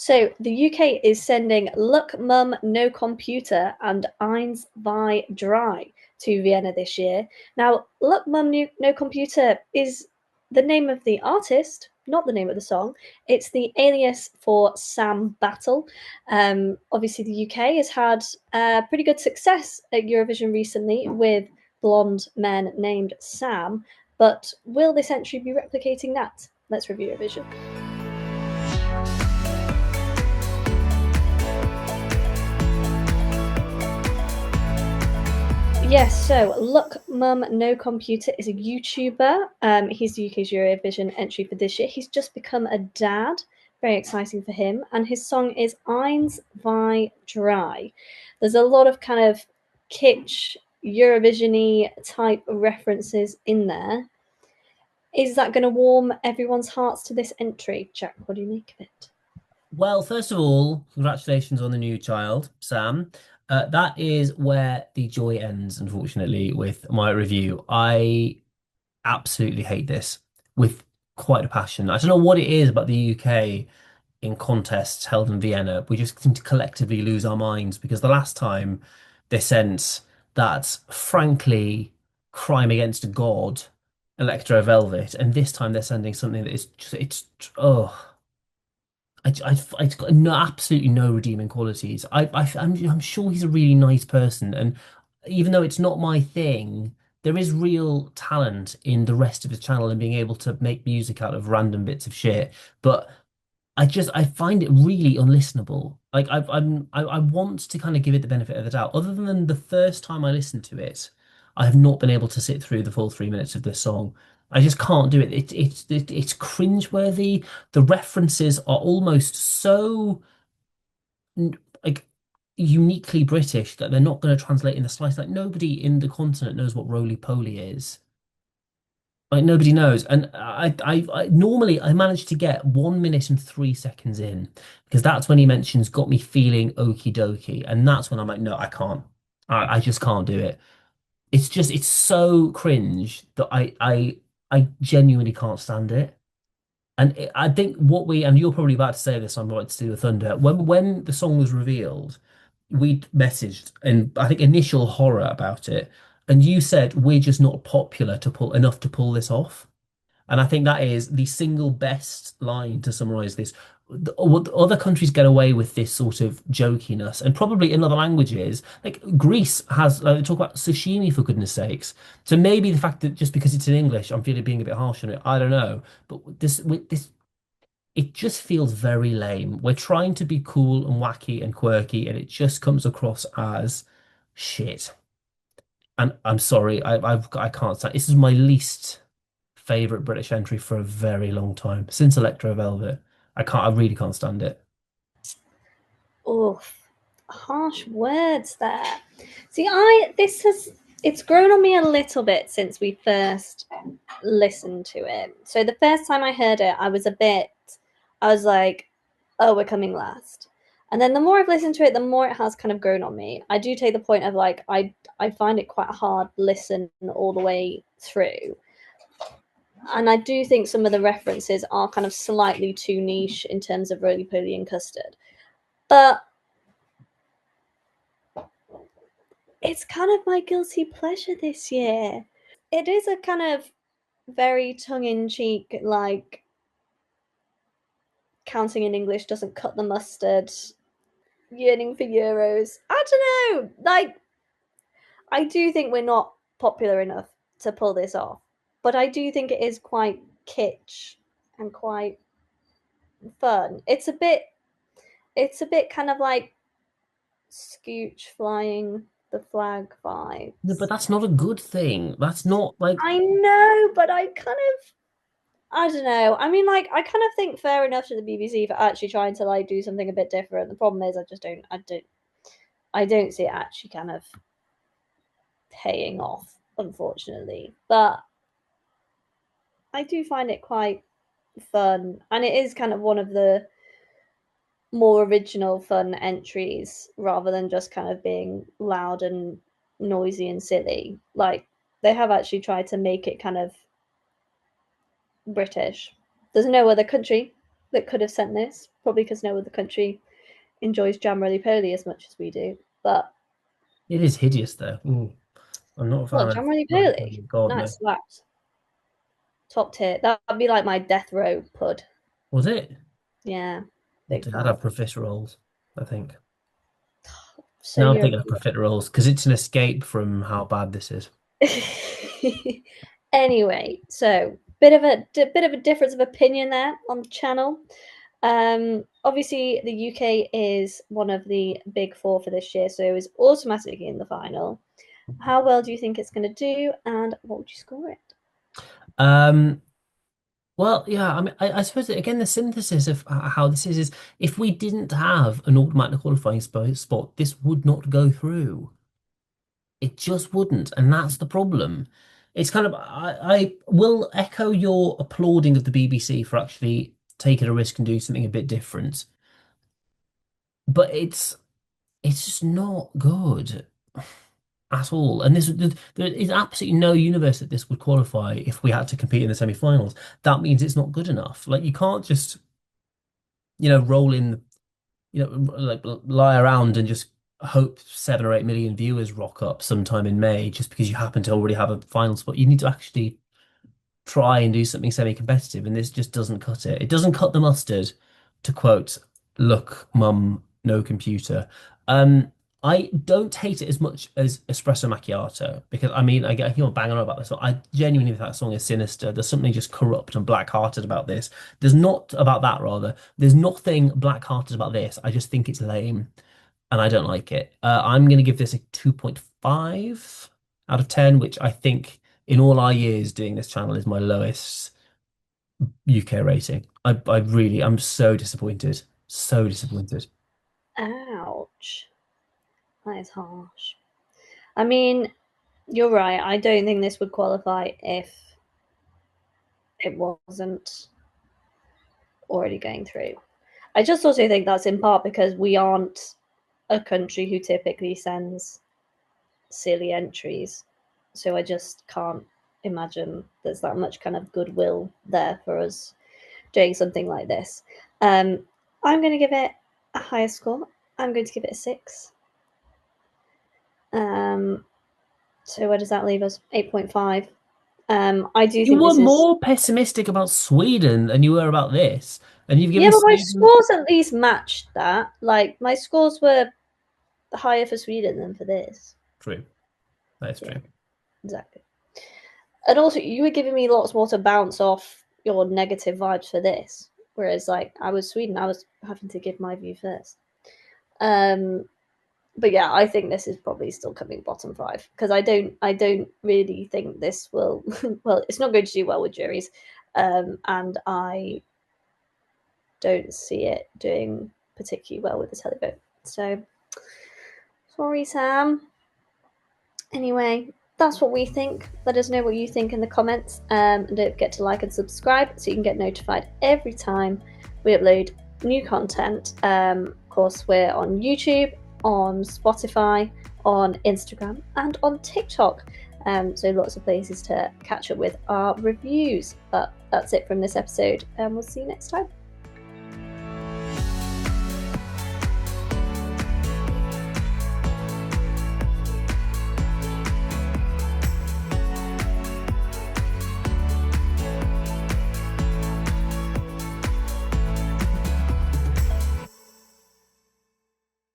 So the UK is sending Look Mum No Computer and Eins, Zwei, Drei to Vienna this year. Now, Look Mum No Computer is the name of the artist, not the name of the song. It's the alias for Sam Battle. Obviously, the UK has had pretty good success at Eurovision recently with blonde men named Sam. But will this entry be replicating that? Let's review Eurovision. Yes, so Look Mum No Computer is a YouTuber. He's the UK's Eurovision entry for this year. He's just become a dad. Very exciting for him. And his song is Eins, Zwei, Drei. There's a lot of kind of kitsch, Eurovision-y type references in there. Is that going to warm everyone's hearts to this entry? Jack, what do you make of it? Well, first of all, congratulations on the new child, Sam. That is where the joy ends, unfortunately, with my review. I absolutely hate this with quite a passion. I don't know what it is about the UK in contests held in Vienna. We just seem to collectively lose our minds because the last time they sent that, frankly, crime against a god, Electro Velvet, and this time they're sending something that is just, oh. It's got no, absolutely no redeeming qualities. I'm sure he's a really nice person, and even though it's not my thing, there is real talent in the rest of his channel and being able to make music out of random bits of shit. But I find it really unlistenable. Like I want to kind of give it the benefit of the doubt. Other than the first time I listened to it, I have not been able to sit through the full 3 minutes of this song. I just can't do it. It's cringeworthy. The references are almost so like uniquely British that they're not going to translate in the slightest. Like nobody in the continent knows what roly poly is. Like nobody knows, and I normally I manage to get 1 minute and 3 seconds in because that's when he mentions got me feeling okie dokie, and that's when I'm like, no, I can't, I just can't do it. It's so cringe that I genuinely can't stand it. And I think what we and you're probably about to say this, I'm right to steal the thunder. When the song was revealed, we messaged and I think initial horror about it, and you said we're just not popular to pull enough to pull this off. And I think that is the single best line to summarize this. Other countries get away with this sort of jokiness, and probably in other languages, like Greece has, they talk about sashimi for goodness sakes. So maybe the fact that just because it's in English, I'm feeling being a bit harsh on it. I don't know, but with this, it just feels very lame. We're trying to be cool and wacky and quirky, and it just comes across as shit. And I'm sorry, I can't stand. This is my least favorite British entry for a very long time since Electro Velvet. I really can't stand it. Oh, harsh words there. See, it's grown on me a little bit since we first listened to it. So the first time I heard it, I was like, oh, we're coming last. And then the more I've listened to it, the more it has kind of grown on me. I do take the point of like, I find it quite a hard listen all the way through. And I do think some of the references are kind of slightly too niche in terms of roly poly and custard. But it's kind of my guilty pleasure this year. It is a kind of very tongue-in-cheek, like counting in English doesn't cut the mustard, yearning for euros. I don't know. Like, I do think we're not popular enough to pull this off, but I do think it is quite kitsch and quite fun. It's a bit kind of like Scooch flying the flag No, but vibes. that's not a good thing. That's not like I know, but I don't know. I mean, like, I kind of think fair enough to the BBC for actually trying to like do something a bit different. The problem is, I don't see it actually kind of paying off, unfortunately. But I do find it quite fun, and it is kind of one of the more original, fun entries rather than just kind of being loud and noisy and silly. Like, they have actually tried to make it kind of British. There's no other country that could have sent this, probably because no other country enjoys jam roly poly as much as we do. But It is hideous though. Ooh, I'm not a fan what, of jam roly not poly? God no. Nice slaps. Top tier. That'd be like my death row pud. Was it? Yeah, big I'd fan. have profiteroles, I think. So Now I'm thinking of European. profiteroles because it's an escape from how bad this is. Anyway, so bit of a difference of opinion there on the channel. Obviously, the UK is one of the big four for this year, so it's automatically in the final. How well do you think it's going to do, and what would you score it? Um, well, yeah, I mean, I suppose that, again, the synthesis of how this is if we didn't have an automatic qualifying spot, this would not go through. It just wouldn't, and that's the problem. It's kind of I will echo your applauding of the BBC for actually taking a risk and doing something a bit different, but it's just not good at all. And there is absolutely no universe that this would qualify if we had to compete in the semi-finals. That means it's not good enough. Like you can't just, roll in, like lie around and just hope 7 or 8 million viewers rock up sometime in May just because you happen to already have a final spot. You need to actually try and do something semi-competitive, and this just doesn't cut it. It doesn't cut the mustard, to quote, "Look, mum, no computer." Um, I don't hate it as much as Espresso Macchiato because I mean I get banging on about this. I genuinely think that song is sinister. There's something just corrupt and black-hearted about this. There's not about that rather. There's nothing black-hearted about this. I just think it's lame and I don't like it. I'm going to give this a 2.5 out of 10, which I think in all our years doing this channel is my lowest UK rating. I'm so disappointed. So disappointed. Ouch, that is harsh. I mean, you're right. I don't think this would qualify if it wasn't already going through. I just also think that's in part because we aren't a country who typically sends silly entries. So I just can't imagine there's that much kind of goodwill there for us doing something like this. I'm going to give it a higher score. I'm going to give it a 6. So where does that leave us? 8.5. I do You think were this is. more pessimistic about Sweden than you were about this, and you've Yeah, given but my Sweden. scores at least matched that. Like, my scores were higher for Sweden than for this. True, that is Yeah, true. exactly. And also, you were giving me lots more to bounce off your negative vibes for this. Whereas, like, I was Sweden, I was having to give my view first. But yeah, I think this is probably still coming bottom 5 because I don't really think this will. Well, it's not going to do well with juries, and I don't see it doing particularly well with the televote. So sorry, Sam. Anyway, that's what we think. Let us know what you think in the comments. And don't forget to like and subscribe so you can get notified every time we upload new content. Of course, we're on YouTube, on Spotify, on Instagram, and on TikTok. So lots of places to catch up with our reviews. But that's it from this episode, and we'll see you next time.